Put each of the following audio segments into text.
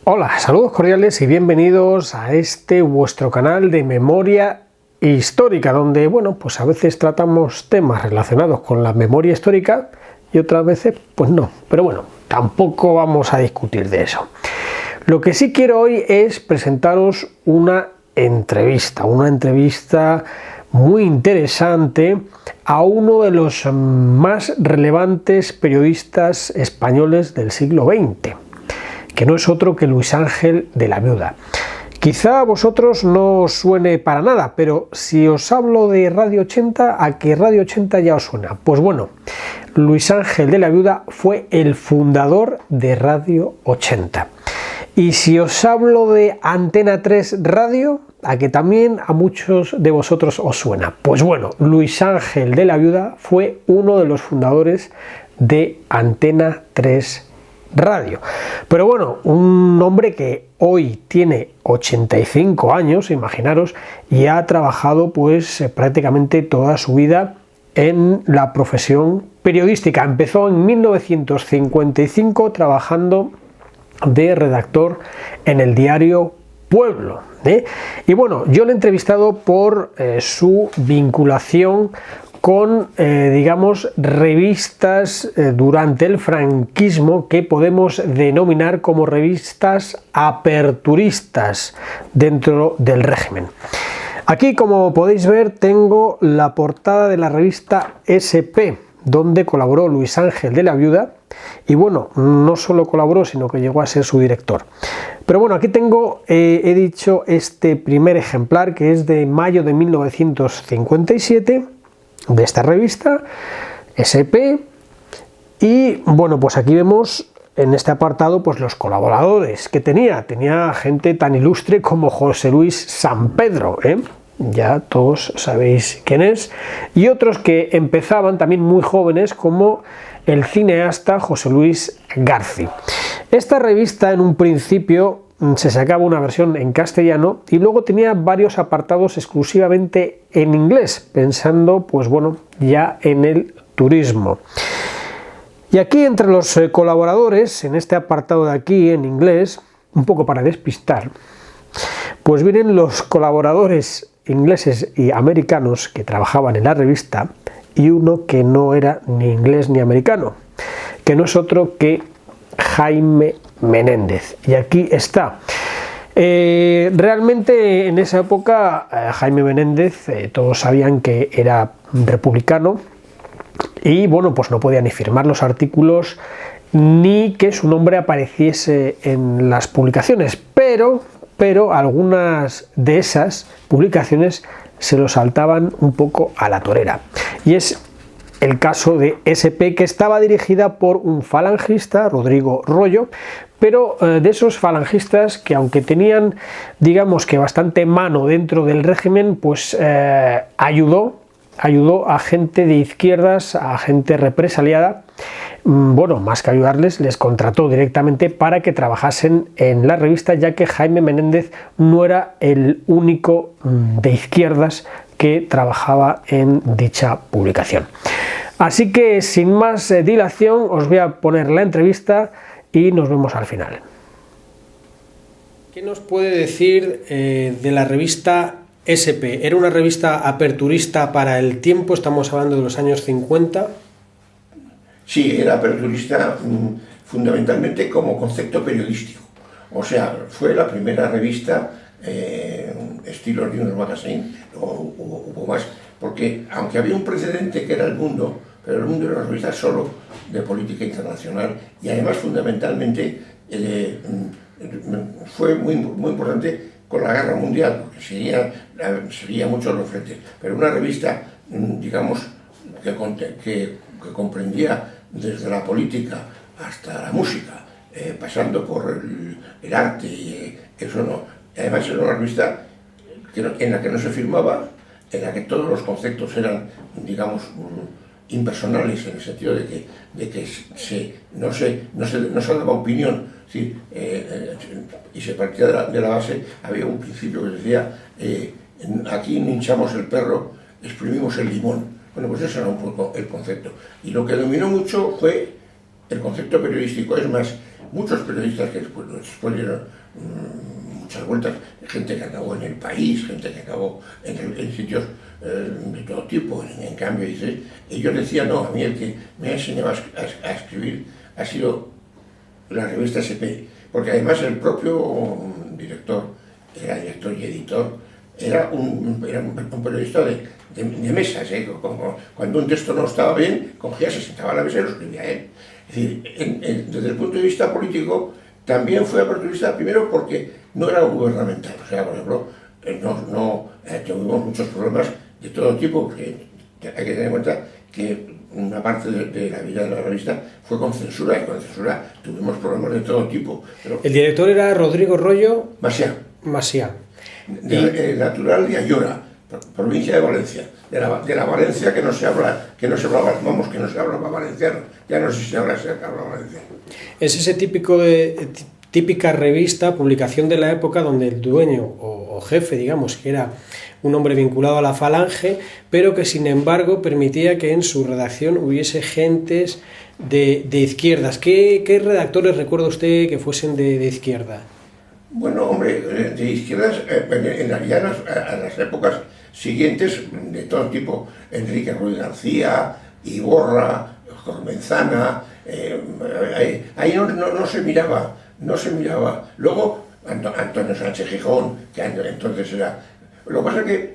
Hola, saludos cordiales y bienvenidos a este vuestro canal de memoria histórica, donde, bueno, pues a veces tratamos temas relacionados con la memoria histórica y otras veces, pues no. Pero bueno, tampoco vamos a discutir de eso. Lo que sí quiero hoy es presentaros una entrevista muy interesante a uno de los más relevantes periodistas españoles del siglo XX, que no es otro que Luis Ángel de la Viuda. Quizá a vosotros no os suene para nada, pero si os hablo de Radio 80, ¿a qué Radio 80 ya os suena? Pues bueno, Luis Ángel de la Viuda fue el fundador de Radio 80. Y si os hablo de Antena 3 Radio, ¿a que también a muchos de vosotros os suena? Pues bueno, Luis Ángel de la Viuda fue uno de los fundadores de Antena 3 Radio. Pero bueno, un hombre que hoy tiene 85 años, imaginaros, y ha trabajado pues prácticamente toda su vida en la profesión periodística. Empezó en 1955 trabajando de redactor en el diario Pueblo. Y bueno, yo le he entrevistado por su vinculación con, digamos, revistas durante el franquismo que podemos denominar como revistas aperturistas dentro del régimen. Aquí, como podéis ver, tengo la portada de la revista SP, donde colaboró Luis Ángel de la Viuda, y bueno, no solo colaboró, sino que llegó a ser su director. Pero bueno, aquí tengo, he dicho, este primer ejemplar, que es de mayo de 1957, de esta revista SP, y bueno, pues aquí vemos en este apartado pues los colaboradores que tenía gente tan ilustre como José Luis Sampedro, ya todos sabéis quién es, y otros que empezaban también muy jóvenes como el cineasta José Luis Garci. Esta revista en un principio se sacaba una versión en castellano y luego tenía varios apartados exclusivamente en inglés, pensando pues bueno, ya en el turismo. Y aquí entre los colaboradores, en este apartado de aquí en inglés, un poco para despistar, pues vienen los colaboradores ingleses y americanos que trabajaban en la revista y uno que no era ni inglés ni americano, que no es otro que Jaime Menéndez. Y aquí está. Realmente en esa época Jaime Menéndez, todos sabían que era republicano y bueno, pues no podía ni firmar los artículos ni que su nombre apareciese en las publicaciones, pero algunas de esas publicaciones se lo saltaban un poco a la torera, y es el caso de SP, que estaba dirigida por un falangista, Rodrigo Rollo, pero de esos falangistas que, aunque tenían, digamos que bastante mano dentro del régimen, pues ayudó a gente de izquierdas, a gente represaliada. Bueno, más que ayudarles, les contrató directamente para que trabajasen en la revista, ya que Jaime Menéndez no era el único de izquierdas que trabajaba en dicha publicación. Así que sin más dilación os voy a poner la entrevista y nos vemos al final. ¿Qué nos puede decir de la revista SP? ¿Era una revista aperturista para el tiempo? Estamos hablando de los años 50. Sí, era aperturista fundamentalmente como concepto periodístico. O sea, fue la primera revista estilo News Magazine, hubo más, porque aunque había un precedente que era El Mundo, pero El Mundo era una revista solo de política internacional y además fundamentalmente fue muy importante con la Guerra Mundial, porque seguía muchos los frentes, pero una revista, digamos, que comprendía desde la política hasta la música, pasando por el arte, y eso no. Además era una revista en la que no se firmaba, en la que todos los conceptos eran, digamos, impersonales, en el sentido de que no se daba opinión, ¿sí? Y se partía de la base. Había un principio que decía, aquí no hinchamos el perro, exprimimos el limón. Bueno, pues eso era un poco el concepto. Y lo que dominó mucho fue el concepto periodístico. Es más, muchos periodistas que después dieron muchas vueltas, gente que acabó en El País, gente que acabó en sitios de todo tipo, en cambio, dice, y yo decía, no, a mí el que me ha enseñado a escribir ha sido la revista SP, porque además el propio director, era director y editor, era un periodista de mesas, ¿eh? Cuando un texto no estaba bien, cogía, se sentaba a la mesa y lo escribía él. Es decir, desde el punto de vista político, también fue aperturista, primero porque no era gubernamental, o sea, por ejemplo, tuvimos muchos problemas de todo tipo, porque hay que tener en cuenta que una parte de la vida de la revista fue con censura, y con censura tuvimos problemas de todo tipo. Pero el director era Rodrigo Rollo Macià, natural de Ayora, provincia de Valencia, de la Valencia que no se hablaba valenciano, ya no sé si ahora se habla valenciano. Es ese típica revista, publicación de la época, donde el dueño o jefe, digamos, que era un hombre vinculado a la Falange, pero que sin embargo permitía que en su redacción hubiese gentes de izquierdas. ¿Qué redactores recuerda usted que fuesen de izquierda? Bueno, hombre, de izquierdas, en realidad a las épocas siguientes, de todo tipo, Enrique Ruiz García, Iborra, Cormenzana, ahí no se miraba. Luego, Antonio Sánchez Gijón, que entonces era... Lo que pasa es que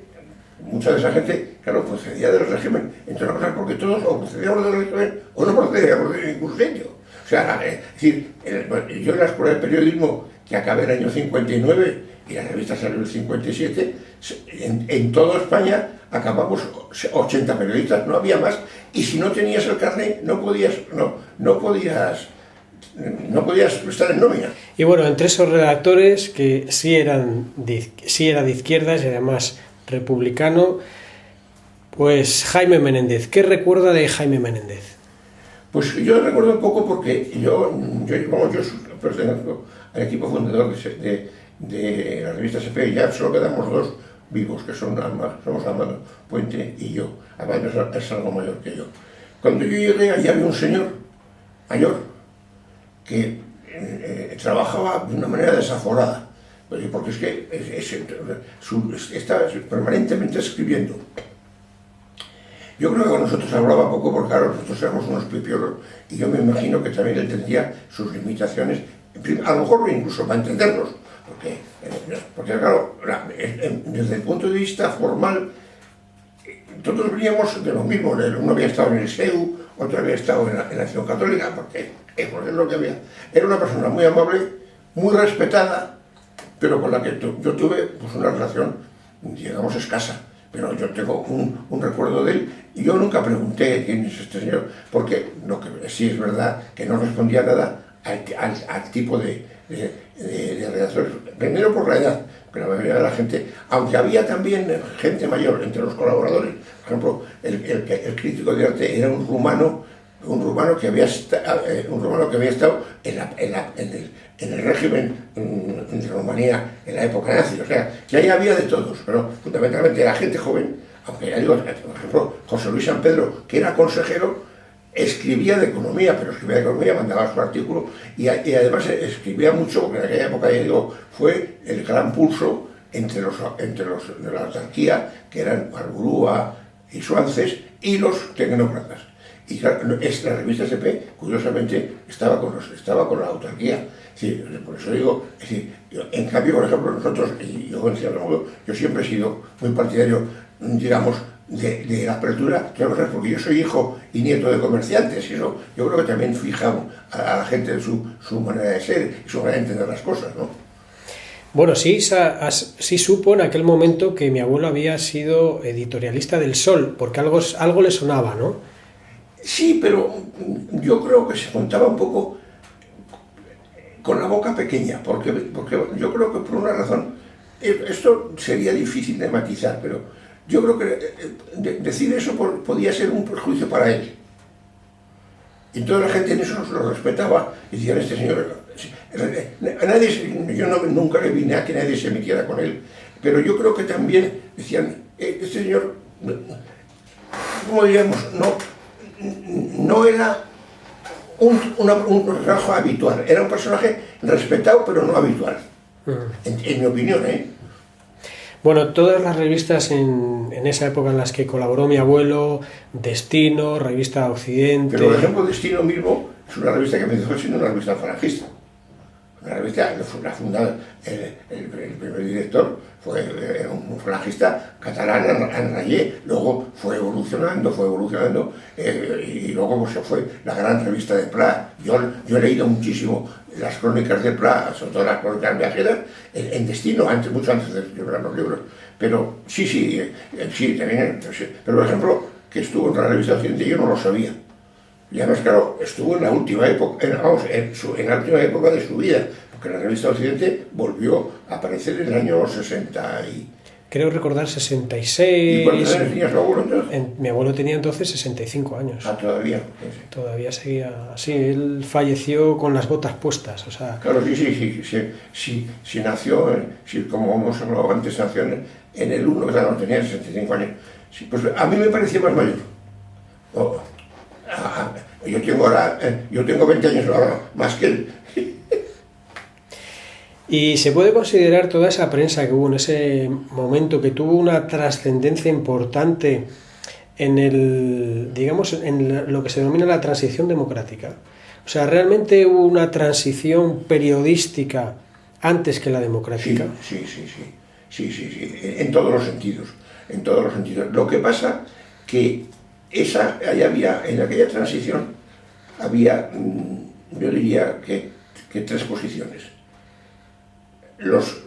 mucha de esa gente, claro, procedía del régimen, entre otras cosas, porque todos o procedíamos del régimen o no procedíamos de ningún sitio. O sea, es decir, yo en la escuela de periodismo, que acabé en el año 59, y la revista salió en el 57, en toda España acabamos 80 periodistas, no había más, y si no tenías el carnet no podías estar en nómina. Y bueno, entre esos redactores que sí era de izquierdas y además republicano, pues Jaime Menéndez. ¿Qué recuerda de Jaime Menéndez? Pues yo recuerdo un poco porque yo pertenezco al equipo fundador de la revista SP, y ya solo quedamos dos vivos, que somos Amado Puente y yo. Amado es algo mayor que yo. Cuando yo llegué, allí había un señor mayor que trabajaba de una manera desaforada, porque es que está permanentemente escribiendo. Yo creo que con nosotros hablaba poco porque, claro, nosotros éramos unos pipiolos, y yo me imagino que también él tendría sus limitaciones, a lo mejor incluso para entendernos, porque claro, desde el punto de vista formal, todos veníamos de lo mismo. Uno había estado en el SEU, otro había estado en la Acción Católica, porque es lo que había. Era una persona muy amable, muy respetada, pero con la que yo tuve pues una relación, digamos, escasa. Pero yo tengo un recuerdo de él, y yo nunca pregunté quién es este señor, porque lo que sí es verdad que no respondía nada al tipo de redactores. Primero por la edad, porque la mayoría de la gente, aunque había también gente mayor entre los colaboradores, por ejemplo, el crítico de arte era un rumano que había estado en el régimen de Rumanía en la época nazi. O sea, que ahí había de todos, pero fundamentalmente la gente joven, aunque ya digo, por ejemplo, José Luis San Pedro, que era consejero, escribía de economía, mandaba su artículo, y además escribía mucho, porque en aquella época, ya digo, fue el gran pulso entre los de la autarquía, que eran Arburúa y Suances, y los tecnócratas. Y claro, la revista SP, curiosamente, estaba con la autarquía. Sí, por eso digo, en cambio, por ejemplo, nosotros, y yo en cierto modo, yo siempre he sido muy partidario, digamos, de la apertura, porque yo soy hijo y nieto de comerciantes, y eso yo creo que también fija a la gente de su manera de ser y su manera de entender las cosas, ¿no? Bueno, sí supo en aquel momento que mi abuelo había sido editorialista del Sol, porque algo le sonaba, ¿no? Sí, pero yo creo que se contaba un poco con la boca pequeña, porque yo creo que por una razón, esto sería difícil de matizar, pero yo creo que decir eso podía ser un perjuicio para él. Y toda la gente en eso lo respetaba, y decían, este señor, yo nunca le vine a que nadie se metiera con él, pero yo creo que también decían, este señor, ¿cómo diríamos? No era un personaje habitual, era un personaje respetado pero no habitual, en mi opinión, ¿eh? Bueno, todas las revistas en esa época en las que colaboró mi abuelo, Destino, Revista Occidente... Pero, por ejemplo, Destino mismo es una revista que empezó siendo una revista falangista. Una revista, la fundada, el primer director fue un falangista catalán, Anrayé, luego fue evolucionando, y luego pues, fue la gran revista de Pla. Yo he leído muchísimo las crónicas de Pla, sobre todo las crónicas viajeras, en Destino, mucho antes de librar los libros. Pero sí, también, pero por ejemplo, que estuvo en la revista Occidente, yo no lo sabía. Y además, claro, estuvo en la última época, en la última época de su vida, porque la revista Occidente volvió a aparecer en el año 60 y... Creo recordar 66... ¿Y cuántos años tenía su abuelo entonces? Mi abuelo tenía entonces 65 años. Ah, todavía. Sí. Todavía seguía así, él falleció con las botas puestas, o sea... Claro, sí nació, como hemos hablado antes, nació en el 1, claro, tenía 65 años. Sí, pues a mí me parecía más mayor. Yo tengo 20 años ahora, más que él. Y se puede considerar toda esa prensa que hubo en ese momento, que tuvo una trascendencia importante en lo que se denomina la transición democrática. O sea, ¿realmente hubo una transición periodística antes que la democrática? Sí, en todos los sentidos, Lo que pasa que en aquella transición había, yo diría que 3 posiciones. Los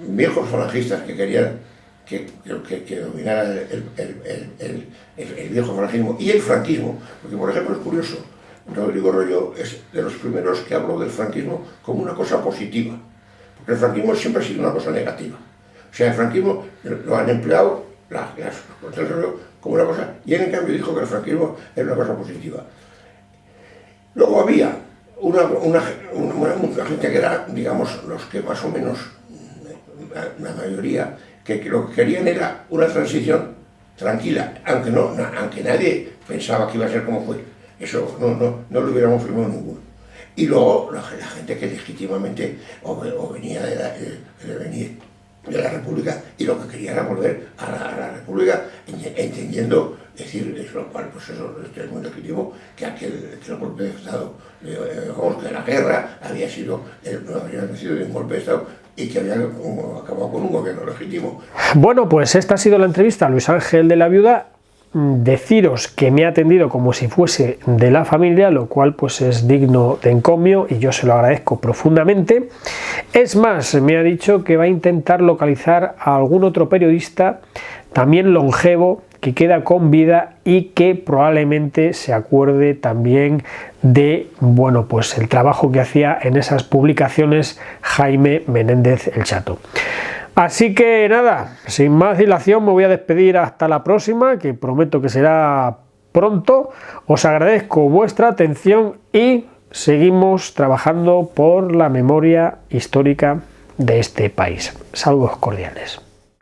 viejos falangistas que querían que dominara el viejo falangismo y el franquismo, porque por ejemplo es curioso, Rodrigo Royo es de los primeros que habló del franquismo como una cosa positiva, porque el franquismo siempre ha sido una cosa negativa. O sea, el franquismo lo han empleado como una cosa, y él en cambio dijo que el franquismo era una cosa positiva. Luego había mucha gente que era, digamos, los que más o menos, la mayoría, que lo que querían era una transición tranquila, aunque nadie pensaba que iba a ser como fue. Eso no lo hubiéramos firmado ninguno. Y luego la gente que legítimamente venía de la República y lo que quería era volver a la República, entendiendo, lo cual pues eso es muy legítimo, que el golpe de Estado, que la guerra había sido de un golpe de Estado y que había acabado con un gobierno legítimo. Bueno, pues esta ha sido la entrevista a Luis Ángel de la Viuda. Deciros que me ha atendido como si fuese de la familia, lo cual pues es digno de encomio y yo se lo agradezco profundamente. Es más, me ha dicho que va a intentar localizar a algún otro periodista también longevo que queda con vida y que probablemente se acuerde también de, bueno, pues el trabajo que hacía en esas publicaciones Jaime Menéndez el Chato. Así que nada, sin más dilación me voy a despedir hasta la próxima, que prometo que será pronto. Os agradezco vuestra atención y seguimos trabajando por la memoria histórica de este país. Saludos cordiales.